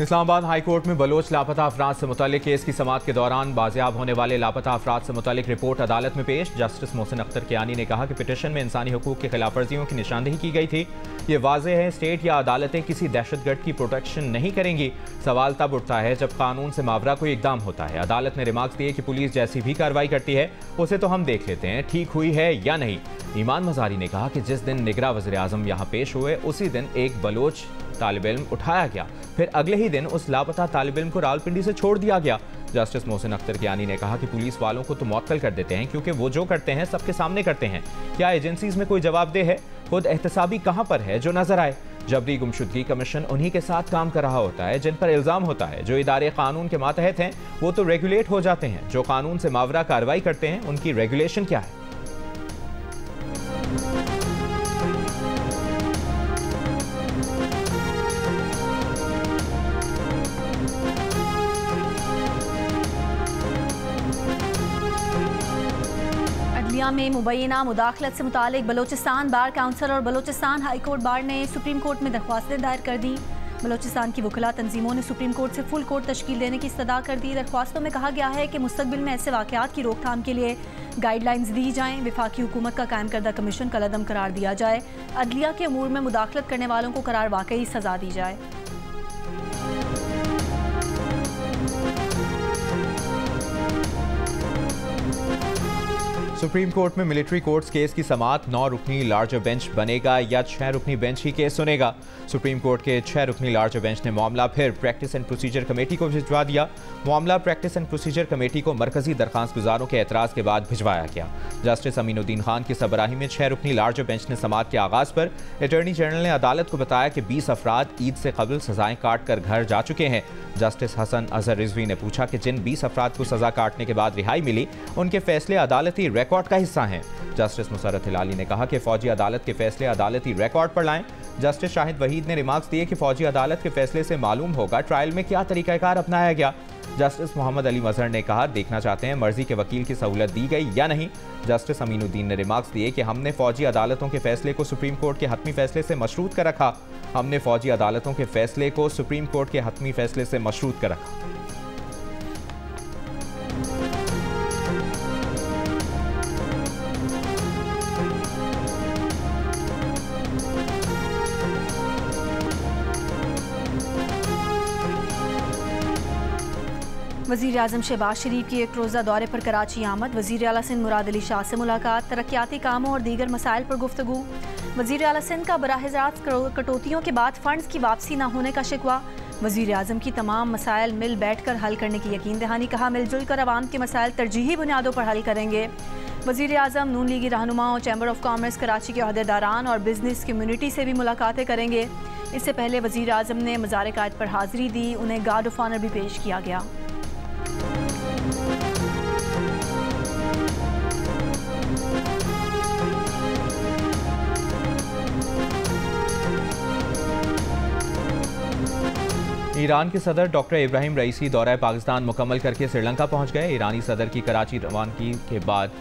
Islamabad high court में Bloch लापता अफराद से मुतालिक केस की समाअत के दौरान बाजियाब होने वाले लापता अफराद से मुतालिक रिपोर्ट अदालत में पेश। जस्टिस मोहसिन अख्तर कियानी ने कहा कि पिटीशन में इंसानी हुकूक की खिलाफ वर्जियों की निशानदेही की गई थी। ये वाज़ेह है स्टेट या अदालतें किसी दहशतगर्द की प्रोटेक्शन नहीं करेंगी। सवाल तब उठता है जब कानून से मावरा कोई इकदाम होता है। अदालत ने रिमार्क्स दिए कि पुलिस जैसी भी कार्रवाई करती है उसे तो हम देख लेते हैं ठीक हुई है या नहीं। ईमान मज़ारी ने कहा कि जिस दिन निगरां वज़ीर आज़म यहाँ पेश हुए उसी दिन एक बलोच तालिब इल्म उठाया गया, फिर अगले ही दिन उस लापता तालिब इल्म को रावलपिंडी से छोड़ दिया गया। जस्टिस मोहसिन अख्तर कियानी ने कहा कि पुलिस वालों को तो मुअत्तल कर देते हैं क्योंकि वो जो करते हैं सबके सामने करते हैं। क्या एजेंसीज में कोई जवाबदेह है? खुद एहतसाबी कहाँ पर है जो नजर आए? जबरी गुमशुदगी कमीशन उन्हीं के साथ काम कर रहा होता है जिन पर इल्जाम होता है। जो इदारे कानून के मातहत हैं वो तो रेगुलेट हो जाते हैं। जो कानून से मावरा कार्रवाई करते हैं उनकी रेगुलेशन क्या है? में मुबैना मुदाखलत से मुतालिक बलोचिस्तान बार काउंसिल और बलोचिस्तान हाई कोर्ट बार ने सुप्रीम कोर्ट में दरख्वास्तें दायर कर दी। बलोचिस्तान की वकला तंजीमों ने सुप्रीम कोर्ट से फुल कोर्ट तश्कील देने की इस्तदा कर दी। दरख्वास्तों में कहा गया है कि मुस्तकबिल में ऐसे वाक़यात की रोकथाम के लिए गाइडलाइंस दी जाएं, वफाकी हुकूमत का कायम करदा कमीशन कलअदम करार दिया जाए, अदलिया के अमूर में मुदाखलत करने वालों को करार वाकई सजा दी जाए। सुप्रीम कोर्ट में मिलिट्री कोर्ट्स केस की समाअत 9 रुकनी लार्जर बेंच बनेगा या 6 रुकनी बेंच ही केस सुनेगा। सुप्रीम कोर्ट के 6 रुकनी लार्जर बेंच ने मामला फिर प्रैक्टिस एंड प्रोसीजर कमेटी को भिजवा दिया। मामला प्रैक्टिस एंड प्रोसीजर कमेटी को मरकजी दरखास्त गुजारों के एतराज़ के बाद भिजवाया गया। जस्टिस अमीनुद्दीन खान की सरबराही में 6 रुकनी लार्जर बेंच ने समाअत के आगाज़ पर अटॉर्नी जनरल ने अदालत को बताया कि 20 अफराद ईद से कबल सजाएं काट कर घर जा चुके हैं। जस्टिस हसन अजहर रिजवी ने पूछा कि जिन 20 अफराद को सजा काटने के बाद रिहाई मिली उनके फैसले अदालती रिकॉर्ड का हिस्सा हैं। जस्टिस मुसर्रत हिलाली ने कहा कि फौजी अदालत के फैसले अदालती रिकॉर्ड पर लाएं। जस्टिस शाहिद वहीद ने रिमार्क्स दिए कि फौजी अदालत के फैसले से मालूम होगा ट्रायल में क्या तरीकाकार अपनाया गया। जस्टिस मोहम्मद अली मजहर ने कहा देखना चाहते हैं मर्जी के वकील की सहूलत दी गई या नहीं। जस्टिस अमीनुद्दीन ने रिमार्क्स दिए कि हमने फौजी अदालतों के फैसले को सुप्रीम कोर्ट के हतमी फैसले से मशरूत कर रखा। हमने फौजी अदालतों के फैसले को सुप्रीम कोर्ट के हतमी फैसले से मशरूत कर रखा। वज़ीर आज़म शहबाज शरीफ की एक रोज़ा दौरे पर कराची आमद। वज़ीर आला सिंध मुराद अली शाह से मुलाकात, तरक्याती कामों और दीगर मसाइल पर गुफ्तगू। वज़ीर आला सिंध का बराह रास्त कटौतियों के बाद फ़ंड्स की वापसी न होने का शिकवा। वज़ीर आज़म की तमाम मसाइल मिल बैठ कर हल करने की यकीन दहानी, कहा मिलजुल कर अवाम के मसाइल तरजीही बुनियादों पर हल करेंगे। वज़ीर आज़म नून लीगी रहनुमाओं, चैम्बर ऑफ कॉमर्स कराची के अहदेदारान और बिजनेस कम्यूनिटी से भी मुलाकातें करेंगे। इससे पहले वज़ीर आज़म ने मज़ार कायद पर हाज़िरी दी, उन्हें गार्ड ऑफ ऑनर भी पेश किया गया। ईरान के सदर डॉक्टर इब्राहिम रईसी दौरा पाकिस्तान मुकम्मल करके श्रीलंका पहुंच गए। ईरानी सदर की कराची रवानगी के बाद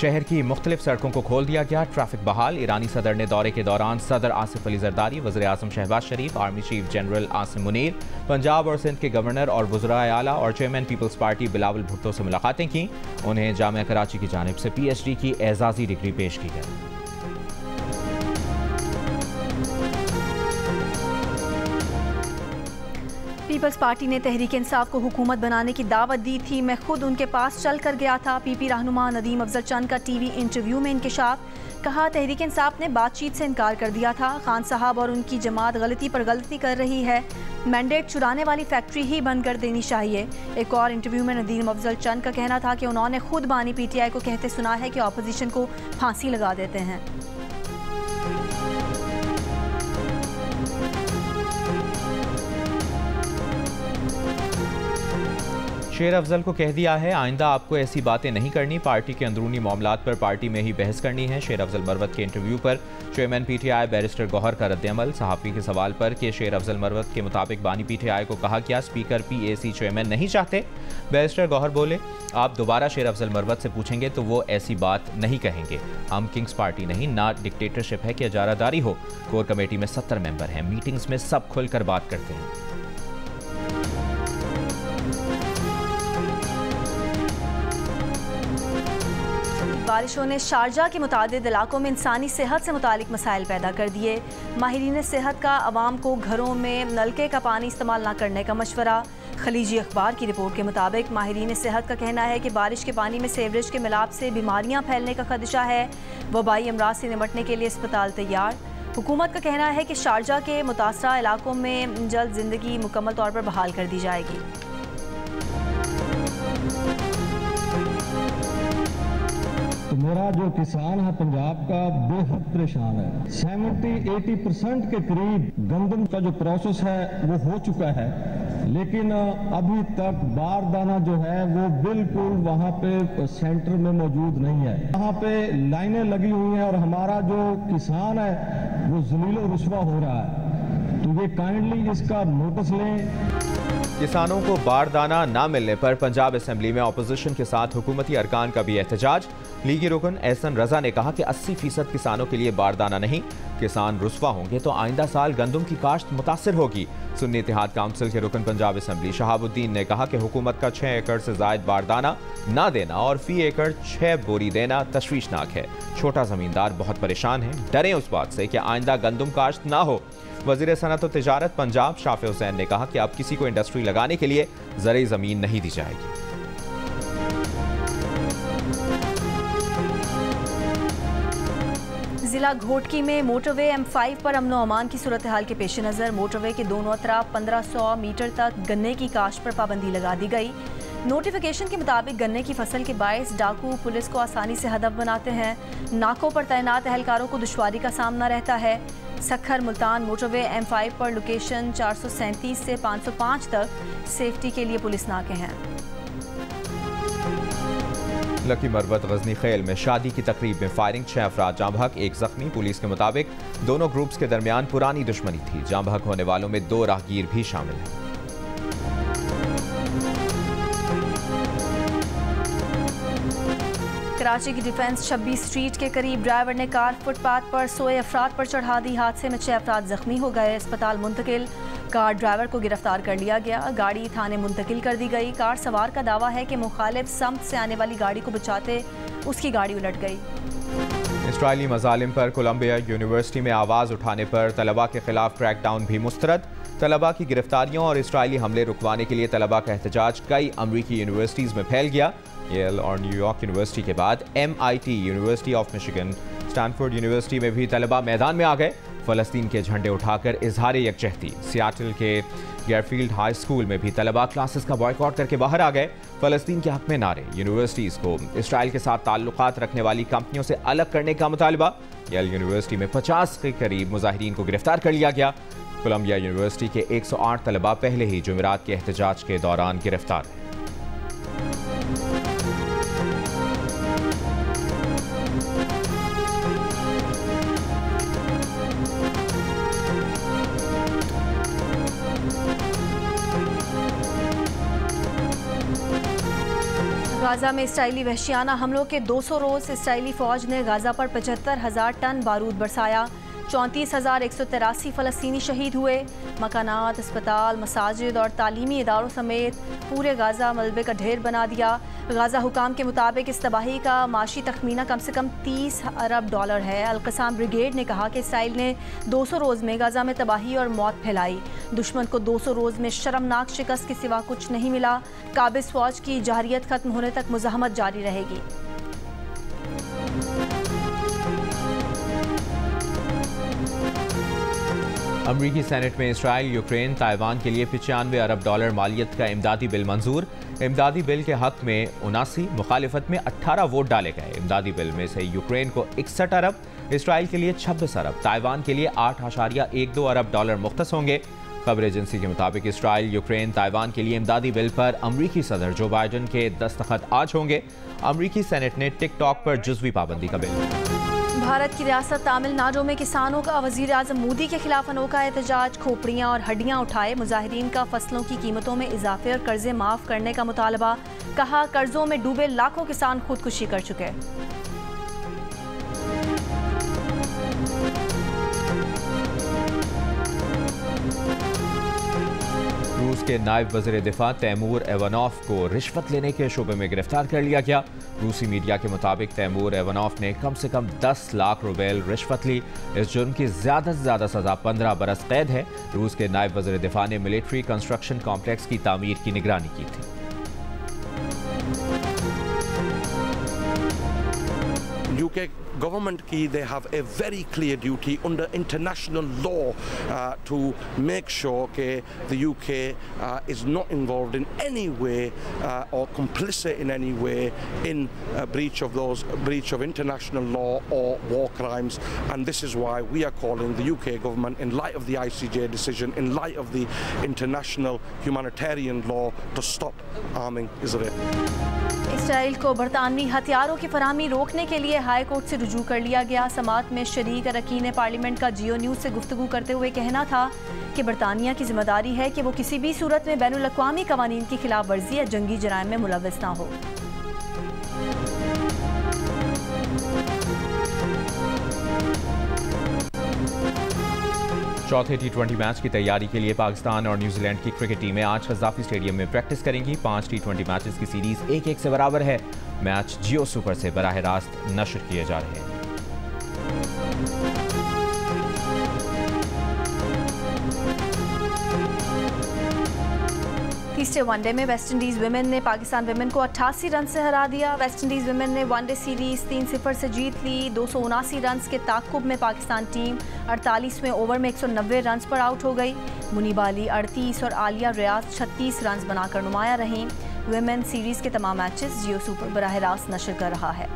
शहर की मुख्तलिफ सड़कों को खोल दिया गया, ट्रैफिक बहाल। ईरानी सदर ने दौरे के दौरान सदर आसिफ अली जरदारी, वज़ीर आज़म Shehbaz Sharif, army chief general Asim Munir, Punjab और सिंध के गवर्नर और वज़राए आला और chairman peoples party Bilawal Bhutto से मुलाकातें की। उन्हें जामिया कराची की जानिब से PhD की एजाज़ी डिग्री पेश की गई। पीपल्स पार्टी ने तहरीक इंसाफ को हुकूमत बनाने की दावत दी थी। मैं खुद उनके पास चल कर गया था। PP रहनुमा नदीम अफजल चंद का TV इंटरव्यू में इंकशाफ, कहा तहरीक इंसाफ ने बातचीत से इनकार कर दिया था। खान साहब और उनकी जमात गलती पर गलती कर रही है। मैंडेट चुराने वाली फैक्ट्री ही बंद कर देनी चाहिए। एक और इंटरव्यू में नदीम अफजल चंद का कहना था कि उन्होंने खुद बानी PTI को कहते सुना है कि अपोजिशन को फांसी लगा देते हैं। शेर अफजल को कह दिया है आइंदा आपको ऐसी बातें नहीं करनी, पार्टी के अंदरूनी मामलात पर पार्टी में ही बहस करनी है। शेर अफजल मरवत के इंटरव्यू पर चेयरमैन PTI बैरिस्टर गौहर का रद्दअमल। सहाफ़ी के सवाल पर कि शेर अफजल मरवत के मुताबिक बानी PTI को कहा क्या स्पीकर PAC चेयरमैन नहीं चाहते। बैरिस्टर गौहर बोले आप दोबारा शेर अफजल मरवत से पूछेंगे तो वो ऐसी बात नहीं कहेंगे। हम किंग्स पार्टी नहीं, ना डिक्टेटरशिप है कि इजारादारी हो। कोर कमेटी में 70 मेंबर हैं, मीटिंग्स में सब खुलकर बात करते हैं। बारिशों ने शारजा के मुतादिद इलाकों में इंसानी सेहत से मुतालिक मसाइल पैदा कर दिए। माहिरीन सेहत का आवाम को घरों में नलके का पानी इस्तेमाल न करने का मशवरा। खलीजी अखबार की रिपोर्ट के मुताबिक माहिरीन सेहत का कहना है कि बारिश के पानी में सीवरेज के मिलाप से बीमारियां फैलने का खदशा है। वबाई अमराज से निपटने के लिए अस्पताल तैयार। हुकूमत का कहना है कि शारजा के मुतासरा इलाकों में जल्द जिंदगी मुकम्मल तौर पर बहाल कर दी जाएगी। तो मेरा जो किसान है पंजाब का बेहद परेशान है। 70-80% के करीब गंदम का जो प्रोसेस है वो हो चुका है, लेकिन अभी तक बारदाना जो है वो बिल्कुल वहाँ पे सेंटर में मौजूद नहीं है। वहाँ पे लाइनें लगी हुई हैं और हमारा जो किसान है वो ज़लील रुस्वा हो रहा है। तो ये काइंडली इसका नोटिस लें। किसानों को बारदाना ना मिलने पर पंजाब असेंबली में अपोजिशन के साथ हुकूमती अरकान का भी एहतजाज। लीगी रुकन एहसन रजा ने कहा कि 80% किसानों के लिए बारदाना नहीं, किसान रुस्वा होंगे तो आइंदा साल गंदम की काश्त मुतासर होगी। सुन्नी इत्तेहाद काउंसिल के रुकन पंजाब असेंबली शहाबुद्दीन ने कहा कि हुकूमत का 6 एकड़ से जायद बारदाना ना देना और फी एकड़ 6 बोरी देना तशवीशनाक है। छोटा जमींदार बहुत परेशान है, डरे उस बात से कि आइंदा गंदम काश्त ना हो। वज़ीर सनअत और तिजारत पंजाब शाफे हुसैन ने कहा कि अब किसी को इंडस्ट्री लगाने के लिए ज़रई ज़मीन नहीं दी जाएगी। जिला घोटकी में मोटरवे M5 पर अमनो अमान की सूरत हाल के पेश नज़र मोटरवे के दोनों तरफ 1500 मीटर तक गन्ने की काश्त पर पाबंदी लगा दी गई। नोटिफिकेशन के मुताबिक गन्ने की फसल के बायस डाकू पुलिस को आसानी से हदफ बनाते हैं। नाकों पर तैनात एहलकारों को दुश्वारी का सामना रहता है। सखर मुल्तान मोटरवे M5 पर लोकेशन 437 से 505 तक सेफ्टी के लिए पुलिस नाके हैं। लकी मरबत गजनी खेल में शादी की तकरीब में फायरिंग, 6 अफराद जाँ बहक, 1 जख्मी। पुलिस के मुताबिक दोनों ग्रुप्स के दरमियान पुरानी दुश्मनी थी। जाँ बहक होने वालों में 2 राहगीर भी शामिल हैं। कराची की डिफेंस 26 स्ट्रीट के करीब ड्राइवर ने कार फुटपाथ पर सोए अफराद पर चढ़ा दी। हादसे में 6 अफराद जख्मी हो गए, अस्पताल मुंतकिल। कार ड्राइवर को गिरफ्तार कर लिया गया, गाड़ी थाने मुंतकिल कर दी गई। कार सवार का दावा है कि मुखालिफ समत से आने वाली गाड़ी को बचाते उसकी गाड़ी उलट गई। इसराइली मजालिम पर कोलंबिया यूनिवर्सिटी में आवाज़ उठाने पर तलबा के खिलाफ क्रैकडाउन भी मुस्तरद। तलबा की गिरफ्तारियों और इसराइली हमले रुकवाने के लिए तलबा का एहतजाज कई अमरीकी यूनिवर्सिटीज़ में फैल गया। येल और न्यूयॉर्क यूनिवर्सिटी के बाद MIT university of Michigan, Stanford university में भी तलबा मैदान में आ गए। फ़लस्तीन के झंडे उठाकर इजहार यकजहती। सियाटल के गेरफील्ड हाई स्कूल में भी तलबा क्लासेस का बॉयकॉट करके बाहर आ गए। फ़लस्तीन के हक में नारे। यूनिवर्सिटीज़ को इसराइल के साथ ताल्लुकात रखने वाली कंपनियों से अलग करने का मुतालबा। येल यूनिवर्सिटी में 50 के करीब मुजाहिरीन को गिरफ्तार कर लिया गया। कोलंबिया यूनिवर्सिटी के 108 तलबा पहले ही जुमेरात के एहतजाज के दौरान गिरफ्तार हैं। गाजा में इसराइली वहशियाना हमलों के 200 रोज़ इसराइली फ़ौज ने गाजा पर 75,000 टन बारूद बरसाया। 34,183 फ़लस्तीनी शहीद हुए। मकानात, अस्पताल, मसाजिद और तालीमी इदारों समेत पूरे गाजा मलबे का ढेर बना दिया। गाजा हुकाम के मुताबिक इस तबाही का माशी तखमीना कम से कम $30 अरब है। अल-क़साम ब्रिगेड ने कहा कि इसराइल ने 200 रोज़ में गाजा में तबाही और मौत फैलाई। दुश्मन को 200 रोज़ में शर्मनाक शिकस्त के सिवा कुछ नहीं मिला। काबिज़ फ़ौज की जहरियत खत्म होने तक मुज़ाहमत जारी रहेगी। अमरीकी सेनेट में इसराइल, यूक्रेन, ताइवान के लिए $95 अरब मालियत का इमदादी बिल मंजूर। इमदादी बिल के हक में 79, मुखालिफत में 18 वोट डाले गए। इमदादी बिल में से यूक्रेन को 61 अरब, इसराइल के लिए 26 अरब, ताइवान के लिए $8.12 अरब मुख्तस होंगे। खबर एजेंसी के मुताबिक इसराइल, यूक्रेन, ताइवान के लिए इमदादी बिल पर अमरीकी सदर जो बाइडन के दस्तखत आज होंगे। अमरीकी सेनेट ने टिकटॉक पर जुज़वी पाबंदी का बिल। भारत की रियासत तमिलनाडु में किसानों का वज़ीर आज़म मोदी के खिलाफ अनोखा एहतजाज। खोपड़ियाँ और हड्डियाँ उठाए मुजाहिरीन का फसलों की कीमतों में इजाफे और कर्जे माफ़ करने का मुतालबा। कहा कर्जों में डूबे लाखों किसान खुदकुशी कर चुके। रूस के नायब वज़ीर दिफा तैमूर एवानॉफ को रिश्वत लेने के शोबे में गिरफ्तार कर लिया गया। रूसी मीडिया के मुताबिक तैमूर एवानॉफ ने कम से कम 10 लाख रुपए रिश्वत ली। इस जुर्म की ज़्यादा से ज़्यादा सज़ा 15 बरस कैद है। रूस के नायब वज़ीर दिफा ने मिलिट्री कंस्ट्रक्शन कॉम्प्लेक्स की तामीर की निगरानी की थी। UK government they have a very clear duty under international law to make sure that the UK is not involved in any way or complicit in any way in breach of international law or war crimes, and this is why we are calling the UK government, in light of the ICJ decision, in light of the international humanitarian law, to stop arming Israel. Israel को बरतानवी हथियारों की फराहमी रोकने के लिए high court से रुजू कर लिया गया। समात में शरीक अरकान पार्लियामेंट का जियो न्यूज़ से गुफ्तगू करते हुए कहना था कि बरतानिया की जिम्मेदारी है कि वो किसी भी सूरत में बैनुल अक़वामी कवानीन की खिलाफ वर्जी या जंगी जराइम में मुलव्वस ना हो। चौथे T20 मैच की तैयारी के लिए पाकिस्तान और न्यूजीलैंड की क्रिकेट टीमें आज कज़ाफ़ी स्टेडियम में प्रैक्टिस करेंगी। 5 T20 मैचेस की सीरीज 1-1 से बराबर है। मैच जियो सुपर से बराह रास्त नशर किए जा रहे हैं। तीसरे वनडे में वेस्टइंडीज़ विमेन ने पाकिस्तान विमेन को 88 रन से हरा दिया। वेस्टइंडीज़ विमेन ने वनडे सीरीज 3-0 से जीत ली। 279 रन के ताक़ुब में पाकिस्तान टीम 48वें ओवर में 190 रन पर आउट हो गई। मुनीबा अली 38 और आलिया रियाज 36 रन बनाकर नुमाया रहीं। विमेन सीरीज के तमाम मैचेस जियो सुपर बराह रास्त नशर कर रहा है।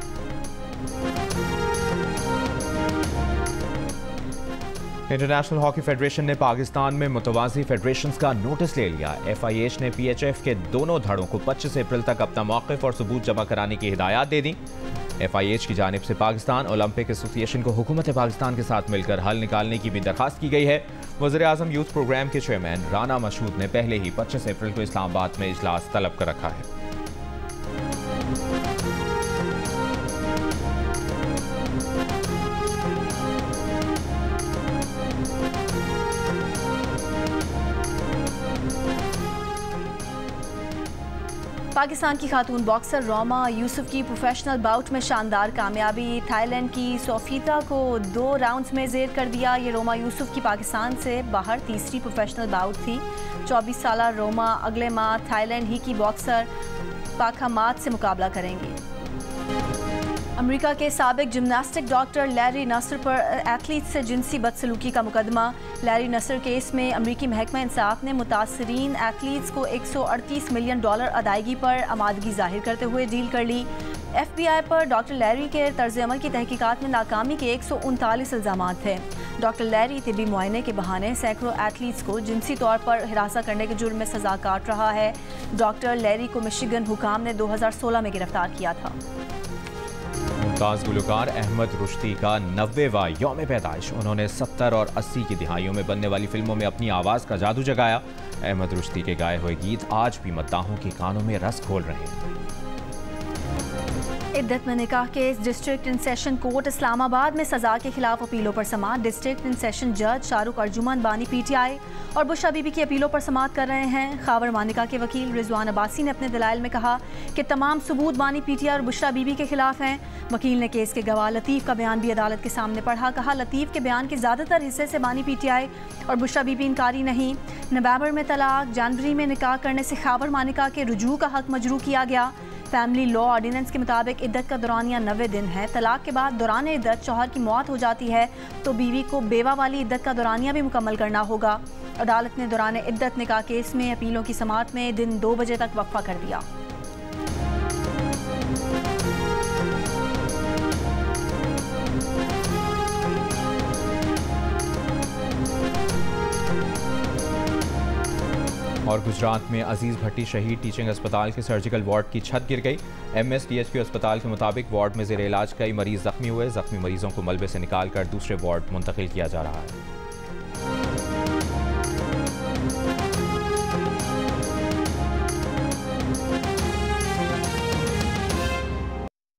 इंटरनेशनल हॉकी फेडरेशन ने पाकिस्तान में मुतवाज़ी फेडरेशंस का नोटिस ले लिया। FIH ने PHF के दोनों धड़ों को 25 अप्रैल तक अपना मौक़िफ़ और सबूत जमा कराने की हिदायत दे दी। FIH की जानिब से पाकिस्तान ओलंपिक एसोसिएशन को हुकूमत पाकिस्तान के साथ मिलकर हल निकालने की भी दरख्वास्त की गई है। वज़ीर-ए-आज़म यूथ प्रोग्राम के चेयरमैन राना मशहूद ने पहले ही 25 अप्रैल को इस्लामाबाद में इजलास तलब कर रखा है। पाकिस्तान की खातून बॉक्सर रोमा यूसुफ की प्रोफेशनल बाउट में शानदार कामयाबी। थाईलैंड की सोफीता को 2 राउंड्स में ज़ेर कर दिया। ये रोमा यूसुफ की पाकिस्तान से बाहर तीसरी प्रोफेशनल बाउट थी। 24 साला रोमा अगले माह थाईलैंड ही की बॉक्सर पाखामात से मुकाबला करेंगी। अमेरिका के साबिक जिम्नास्टिक डॉक्टर लैरी नसर पर एथलीट से जिनसी बदसलूकी का मुकदमा। लैरी नसर केस में अमेरिकी महकमा इंसाफ ने मुतासरीन एथलीट्स को $138 मिलियन अदायगी पर आमादगी जाहिर करते हुए डील कर ली। FBI पर डॉक्टर लैरी के तर्ज अमल की तहकीकात में नाकामी के 139 इल्ज़ामात थे। डॉक्टर लैरी तिबी मुआयने के बहाने सैकड़ों एथलीट्स को जिनसी तौर पर हिरासा करने के जुर्म में सज़ा काट रहा है। डॉक्टर लैरी को मिशिगन हुकाम ने 2016 में गिरफ्तार किया था। मुमताज़ गुलकार अहमद रुश्ती का 90वां यौम पैदाइश। उन्होंने 70 और 80 की दिहाइयों में बनने वाली फिल्मों में अपनी आवाज़ का जादू जगाया। अहमद रुश्ती के गाए हुए गीत आज भी मद्दाहों के कानों में रस घोल रहे हैं। इद्दत में निकाह case district in session court Islamabad में सजा के खिलाफ अपीलों पर समाअत। डिस्ट्रिक्ट इन सेशन जज शाहरुख अर्जुमन बानी PTI और बुशरा बीबी की अपीलों पर समाअत कर रहे हैं। खावर मानिका के वकील रिजवान अब्बासी ने अपने दलाइल में कहा कि तमाम सबूत बानी PTI और बुशरा बीबी के खिलाफ हैं। वकील ने केस के गवाह लतीफ़ का बयान भी अदालत के सामने पढ़ा। कहा लतीफ़ के बयान के ज़्यादातर हिस्से से बानी PTI और बुशरा बीबी इनकारी नहीं। नवंबर में तलाक, जनवरी में निकाह करने से खावर मानिका के रुजू का हक मजरू किया गया। फैमिली लॉ ऑर्डिनेंस के मुताबिक इद्दत का दौरानिया 90 दिन है। तलाक के बाद दौरान इद्दत शौहर की मौत हो जाती है तो बीवी को बेवा वाली इद्दत का दौरानिया भी मुकम्मल करना होगा। अदालत ने दौरान इद्दत निकाह केस में अपीलों की समाअत में दिन 2 बजे तक वक्फा कर दिया। और गुजरात में अजीज़ भट्टी शहीद टीचिंग अस्पताल के सर्जिकल वार्ड की छत गिर गई। MSDHQ अस्पताल के मुताबिक वार्ड में ज़ेर इलाज कई मरीज जख्मी हुए। जख्मी मरीजों को मलबे से निकाल कर दूसरे वार्ड मुंतकिल किया जा रहा है।